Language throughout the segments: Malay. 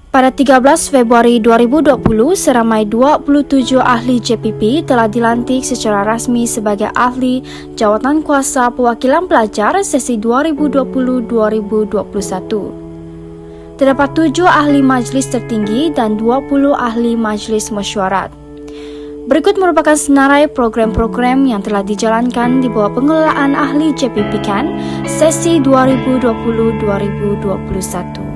Pada 13 Februari 2020, seramai 27 ahli JPP telah dilantik secara rasmi sebagai ahli jawatan kuasa perwakilan pelajar sesi 2020-2021. Terdapat 7 ahli majlis tertinggi dan 20 ahli majlis mesyuarat. Berikut merupakan senarai program-program yang telah dijalankan di bawah pengelolaan ahli JPP KAN sesi 2020-2021.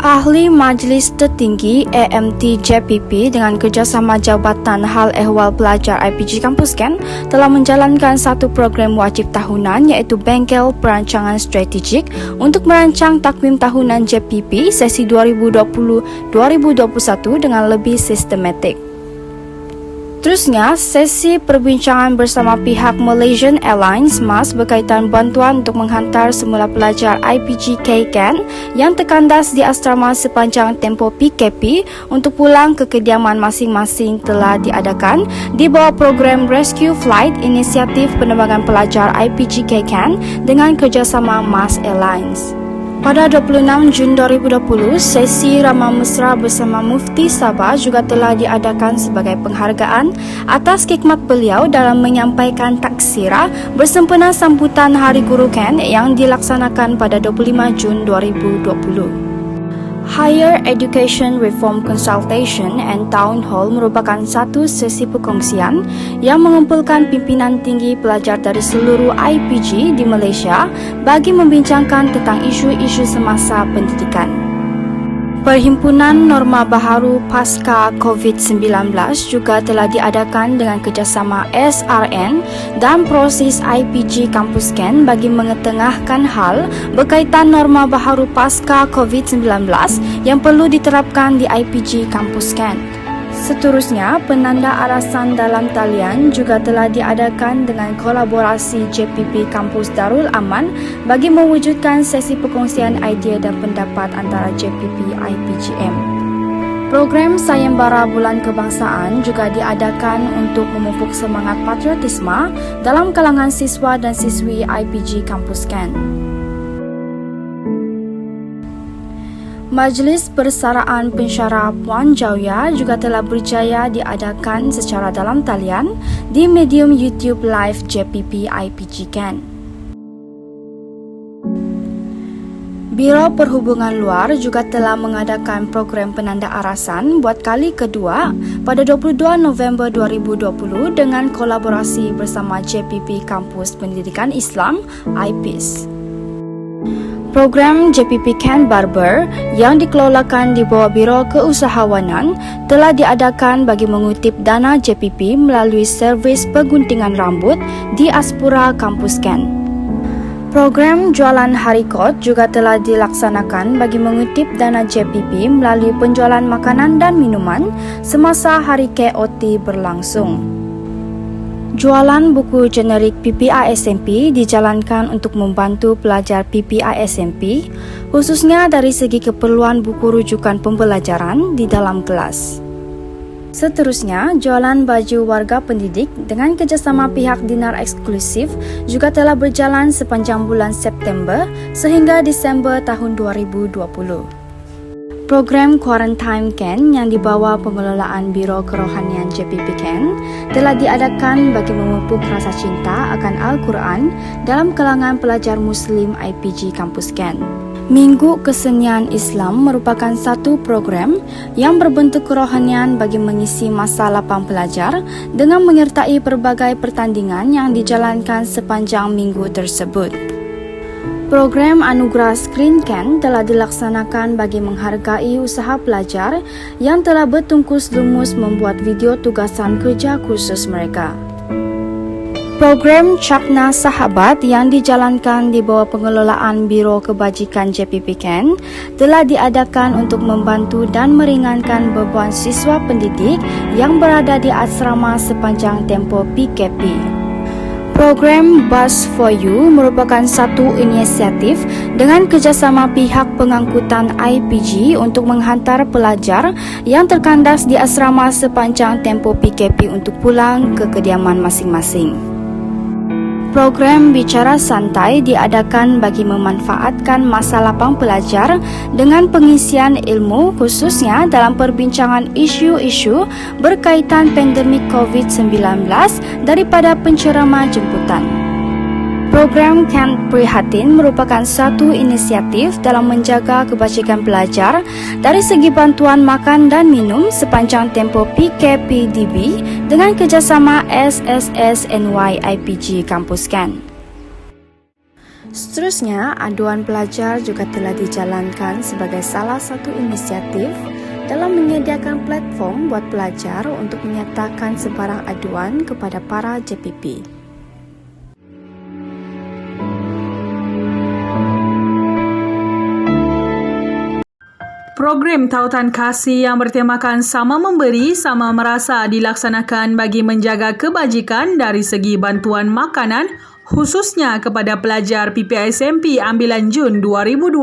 Ahli Majlis Tertinggi AMT JPP dengan kerjasama Jabatan Hal Ehwal Pelajar IPG Kampus KAN telah menjalankan satu program wajib tahunan iaitu Bengkel Perancangan Strategik untuk merancang takwim tahunan JPP sesi 2020-2021 dengan lebih sistematik. Terusnya, sesi perbincangan bersama pihak Malaysian Airlines MAS berkaitan bantuan untuk menghantar semula pelajar IPG KAN yang terkandas di asrama sepanjang tempoh PKP untuk pulang ke kediaman masing-masing telah diadakan di bawah program Rescue Flight Inisiatif Penerbangan Pelajar IPG KAN dengan kerjasama MAS Airlines. Pada 26 Jun 2020, sesi Ramah Mesra bersama Mufti Sabah juga telah diadakan sebagai penghargaan atas khidmat beliau dalam menyampaikan taksirah bersempena sambutan Hari Guru KAN yang dilaksanakan pada 25 Jun 2020. Higher Education Reform Consultation and Town Hall merupakan satu sesi perkongsian yang mengumpulkan pimpinan tinggi pelajar dari seluruh IPG di Malaysia bagi membincangkan tentang isu-isu semasa pendidikan. Perhimpunan Norma Baharu Pasca COVID-19 juga telah diadakan dengan kerjasama SRN dan Proses IPG Kampus KAN bagi mengetengahkan hal berkaitan norma baharu pasca COVID-19 yang perlu diterapkan di IPG Kampus KAN. Seterusnya, penanda arasan dalam talian juga telah diadakan dengan kolaborasi JPP Kampus Darul Aman bagi mewujudkan sesi perkongsian idea dan pendapat antara JPP IPGM. Program Sayembara Bulan Kebangsaan juga diadakan untuk memupuk semangat patriotisme dalam kalangan siswa dan siswi IPG Kampus KAN. Majlis Persaraan Pensyarah Puan Jauya juga telah berjaya diadakan secara dalam talian di medium YouTube Live JPP IPG KAN. Biro Perhubungan Luar juga telah mengadakan program penanda arasan buat kali kedua pada 22 November 2020 dengan kolaborasi bersama JPP Kampus Pendidikan Islam IPIS. Program JPP KAN Barber yang dikelolakan di bawah Biro Keusahawanan telah diadakan bagi mengutip dana JPP melalui servis perguntingan rambut di Aspura Kampus KAN. Program Jualan Harikot juga telah dilaksanakan bagi mengutip dana JPP melalui penjualan makanan dan minuman semasa Hari KOT berlangsung. Jualan buku generik PPI SMP dijalankan untuk membantu pelajar PPI SMP, khususnya dari segi keperluan buku rujukan pembelajaran di dalam kelas. Seterusnya, jualan baju warga pendidik dengan kerjasama pihak Dinar Eksklusif juga telah berjalan sepanjang bulan September sehingga Disember tahun 2020. Program Quarantine KAN yang dibawa pengelolaan Biro Kerohanian JPP KAN telah diadakan bagi memupuk rasa cinta akan Al-Quran dalam kalangan pelajar Muslim IPG Kampus KAN. Minggu Kesenian Islam merupakan satu program yang berbentuk kerohanian bagi mengisi masa lapang pelajar dengan menyertai pelbagai pertandingan yang dijalankan sepanjang minggu tersebut. Program Anugerah Screen KAN telah dilaksanakan bagi menghargai usaha pelajar yang telah bertungkus lumus membuat video tugasan kerja kursus mereka. Program Cakna Sahabat yang dijalankan di bawah pengelolaan Biro Kebajikan JPP KAN telah diadakan untuk membantu dan meringankan beban siswa pendidik yang berada di asrama sepanjang tempoh PKP. Program Bus for You merupakan satu inisiatif dengan kerjasama pihak pengangkutan IPG untuk menghantar pelajar yang terkandas di asrama sepanjang tempoh PKP untuk pulang ke kediaman masing-masing. Program Bicara Santai diadakan bagi memanfaatkan masa lapang pelajar dengan pengisian ilmu khususnya dalam perbincangan isu-isu berkaitan pandemik COVID-19 daripada penceramah jemputan. Program Camp Prihatin merupakan satu inisiatif dalam menjaga kebajikan pelajar dari segi bantuan makan dan minum sepanjang tempoh PKPDB dengan kerjasama SSS NYIPG Kampus Ken. Seterusnya, aduan pelajar juga telah dijalankan sebagai salah satu inisiatif dalam menyediakan platform buat pelajar untuk menyatakan sebarang aduan kepada para JPP. Program tautan kasih yang bertemakan Sama Memberi, Sama Merasa dilaksanakan bagi menjaga kebajikan dari segi bantuan makanan khususnya kepada pelajar PPSMP Ambilan Jun 2020.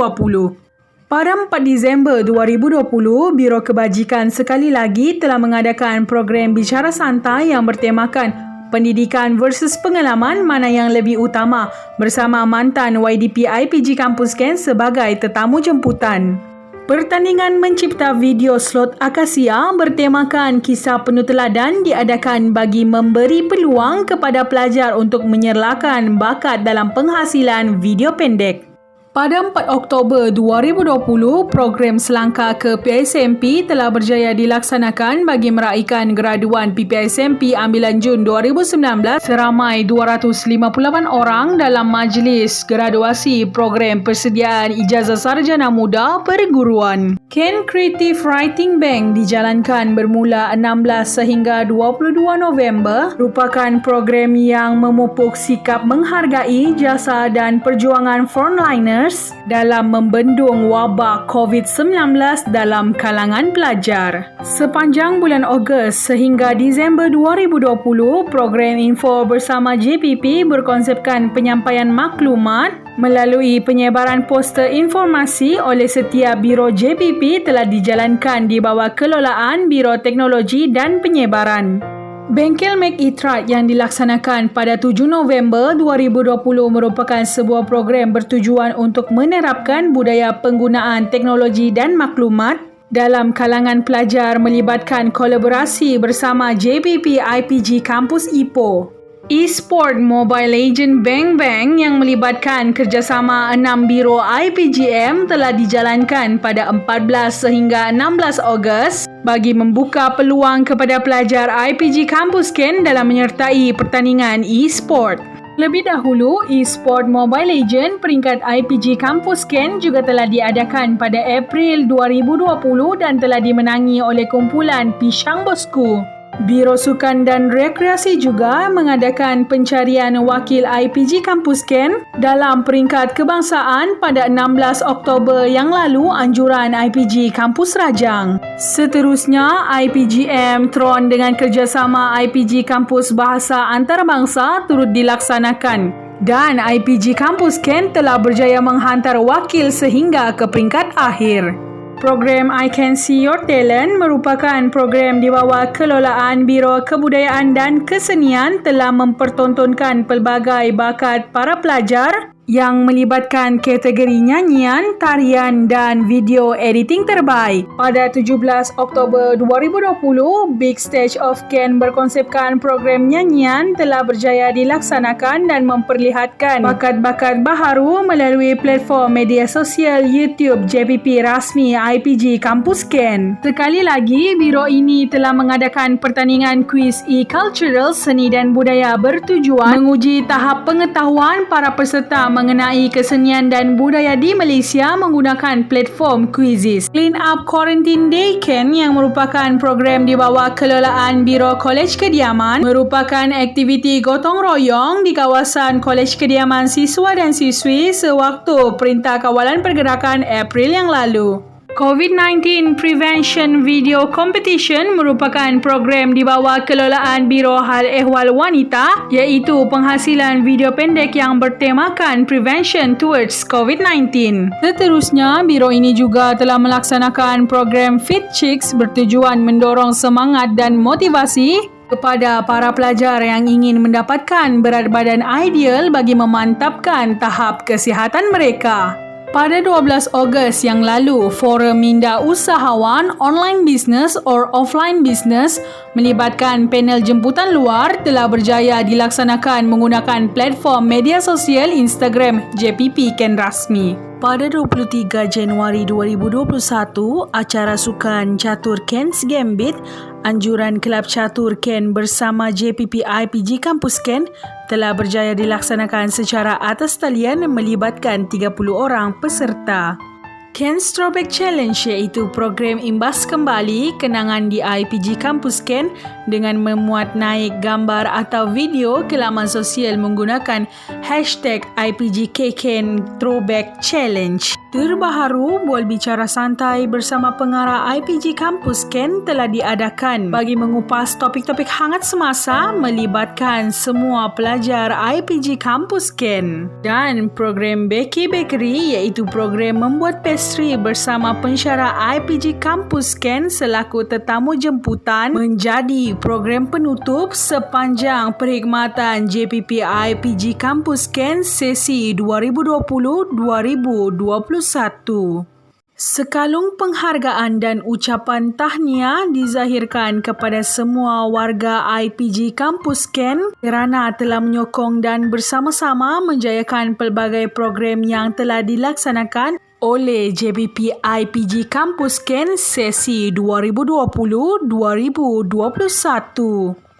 Pada 4 Disember 2020, Biro Kebajikan sekali lagi telah mengadakan program Bicara Santai yang bertemakan Pendidikan versus Pengalaman mana yang lebih utama bersama mantan YDP IPG Kampus Ken sebagai tetamu jemputan. Pertandingan mencipta video slot Akasia bertemakan kisah penuh teladan diadakan bagi memberi peluang kepada pelajar untuk menyerlakan bakat dalam penghasilan video pendek. Pada 4 Oktober 2020, program Selangkah ke PSMP telah berjaya dilaksanakan bagi meraihkan graduan PPSMP Ambilan Jun 2019 seramai 258 orang dalam majlis graduasi program persediaan ijazah sarjana muda perguruan. Ken Creative Writing Bank dijalankan bermula 16 sehingga 22 November merupakan program yang memupuk sikap menghargai jasa dan perjuangan frontliners dalam membendung wabak COVID-19 dalam kalangan pelajar. Sepanjang bulan Ogos sehingga Disember 2020, program info bersama JPP berkonsepkan penyampaian maklumat melalui penyebaran poster informasi oleh setiap biro JPP telah dijalankan di bawah kelolaan Biro Teknologi dan Penyebaran. Bengkel Make It Right yang dilaksanakan pada 7 November 2020 merupakan sebuah program bertujuan untuk menerapkan budaya penggunaan teknologi dan maklumat dalam kalangan pelajar melibatkan kolaborasi bersama JPP IPG Kampus Ipoh. E-Sport Mobile Legend Bang Bang yang melibatkan kerjasama 6 biro IPGM telah dijalankan pada 14 sehingga 16 Ogos bagi membuka peluang kepada pelajar IPG Kampus Ken dalam menyertai pertandingan e-sport. Lebih dahulu, e-sport Mobile Legend peringkat IPG Kampus Ken juga telah diadakan pada April 2020 dan telah dimenangi oleh kumpulan Pisang Bosku. Biro Sukan dan Rekreasi juga mengadakan pencarian wakil IPG Kampus Ken dalam peringkat kebangsaan pada 16 Oktober yang lalu anjuran IPG Kampus Rajang. Seterusnya, IPGM Tron dengan kerjasama IPG Kampus Bahasa Antarabangsa turut dilaksanakan dan IPG Kampus Ken telah berjaya menghantar wakil sehingga ke peringkat akhir. Program I Can See Your Talent merupakan program di bawah kelolaan Biro Kebudayaan dan Kesenian telah mempertontonkan pelbagai bakat para pelajar yang melibatkan kategori nyanyian, tarian dan video editing terbaik. Pada 17 Oktober 2020, Big Stage of Ken berkonsepkan program nyanyian telah berjaya dilaksanakan dan memperlihatkan bakat-bakat baharu melalui platform media sosial YouTube JPP rasmi IPG Kampus Ken. Sekali lagi, biro ini telah mengadakan pertandingan kuis e-cultural seni dan budaya bertujuan menguji tahap pengetahuan para peserta mengenai kesenian dan budaya di Malaysia menggunakan platform Quizizz. Clean Up Quarantine Day Ken yang merupakan program di bawah kelolaan Biro Kolej Kediaman merupakan aktiviti gotong royong di kawasan Kolej Kediaman siswa dan siswi sewaktu Perintah Kawalan Pergerakan April yang lalu. COVID-19 Prevention Video Competition merupakan program di bawah kelolaan Biro Hal Ehwal Wanita iaitu penghasilan video pendek yang bertemakan Prevention Towards COVID-19. Seterusnya, biro ini juga telah melaksanakan program Fit Chicks bertujuan mendorong semangat dan motivasi kepada para pelajar yang ingin mendapatkan berat badan ideal bagi memantapkan tahap kesihatan mereka. Pada 12 Ogos yang lalu, Forum Minda Usahawan Online Business or Offline Business melibatkan panel jemputan luar telah berjaya dilaksanakan menggunakan platform media sosial Instagram JPP Ken Rasmi. Pada 23 Januari 2021, acara sukan catur Ken's Gambit, anjuran Kelab Catur Ken bersama JPP IPG Kampus Ken telah berjaya dilaksanakan secara atas talian melibatkan 30 orang peserta. Ken's Throwback Challenge iaitu program imbas kembali kenangan di IPG Kampus Ken dengan memuat naik gambar atau video ke laman sosial menggunakan hashtag #IPGKken Throwback Challenge. Terbaharu, bual bicara santai bersama pengarah IPG Kampus Ken telah diadakan bagi mengupas topik-topik hangat semasa melibatkan semua pelajar IPG Kampus Ken. Dan program Becky Bakery iaitu program membuat pastry bersama pensyarah IPG Kampus Ken selaku tetamu jemputan menjadi program penutup sepanjang perkhidmatan JPP IPG Kampus Ken sesi 2020-2021. Sekalung penghargaan dan ucapan tahniah dizahirkan kepada semua warga IPG Kampus Ken kerana telah menyokong dan bersama-sama menjayakan pelbagai program yang telah dilaksanakan oleh JPP IPG Kampus Ken sesi 2020-2021.